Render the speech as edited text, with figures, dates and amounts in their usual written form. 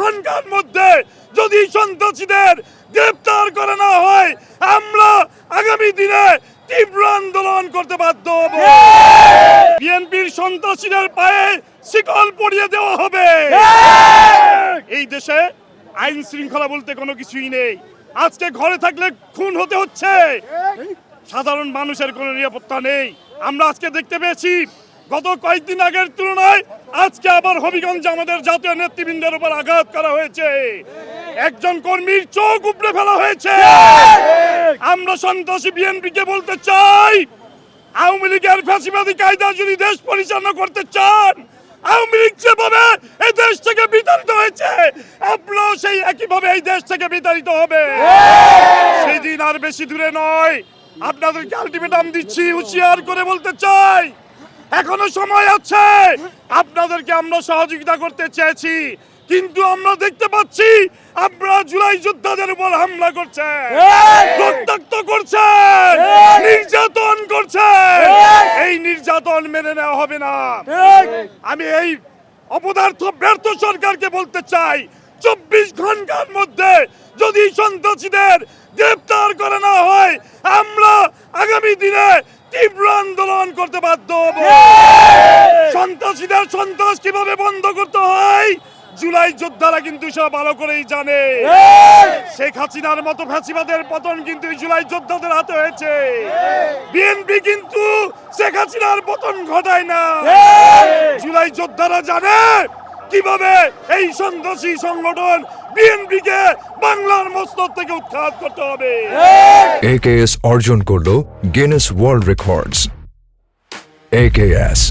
ঘন্টার মধ্যে যদি সন্ত্রাসীদের গ্রেফতার করা না হয় আমরা আগামী দিনে তীব্র আন্দোলন করতে বাধ্য হব। বিএনপির সন্ত্রাসীদের পায়ে শিকল পরিয়ে দেওয়া হবে। এই দেশে আইন শৃঙ্খলা বলতে কোনো কিছুই নেই। আজকে ঘরে থাকলে খুন হতে হচ্ছে, সাধারণ মানুষের কোনো নিরাপত্তা নেই। আমরা আজকে দেখতে পেয়েছি গত কয়েকদিন আগের তুলনায় আজকে আবার হবিগঞ্জে আমাদের জাতীয় নেতৃবৃন্দের উপর আঘাত করা হয়েছে, একজন কর্মীর চোখ উপড়ে ফেলা হয়েছে। আমরা সন্ত্রাসী বিএনপিকে বলতে চাই, আওয়ামী লীগের ফ্যাসিবাদী কায়দা যদি দেশ পরিচালনা করতে চান, আওয়ামী লীগ যেভাবে এই দেশ থেকে বিতাড়িত হয়েছে আপনারাও সেই একইভাবে এই দেশ থেকে বিতাড়িত হবে। সেই দিন আর বেশি দূরে নয়। আপনাদেরকে আলটিমেটাম দিচ্ছি, হুঁশিয়ার করে বলতে চাই এখনো সময় আছে। আপনাদেরকে আমরা সহযোগিতা করতে চেয়েছি, কিন্তু আমরা দেখতে পাচ্ছি আপনারা জুলাই যোদ্ধাদের উপর হামলা করছেন, রক্তাক্ত করছেন, নির্যাতন করছেন। এই নির্যাতন মেনে নেওয়া হবে না। আমি এই অপদার্থ ব্যর্থ সরকারকে বলতে চাই 24 ঘন্টার মধ্যে যদি সন্ত্রাসীদের গ্রেফতার করা না হয় আমরা আগামী দিনে তীব্র আন্দোলন করতে বাধ্য হব। সন্ত্রাসীদের সন্ত্রাস কিভাবে বন্ধ করতে হয় জুলাই যোদ্ধারা কিন্তু সব ভালো করেই জানে। শেখ হাসিনার মতো ফ্যাসিবাদের পতন কিন্তু জুলাই যোদ্ধাদের হাতে হয়েছে। বিএনপি কিন্তু শেখ হাসিনার পতন ঘটায় না। জুলাই যোদ্ধারা জানে কিভাবে এই সন্ত্রাসী সংগঠন বিএনপিকে বাংলার মস্তক থেকে উৎখাত করতে হবে। AKS অর্জন করলো গিনেস ওয়ার্ল্ড রেকর্ডস। AKS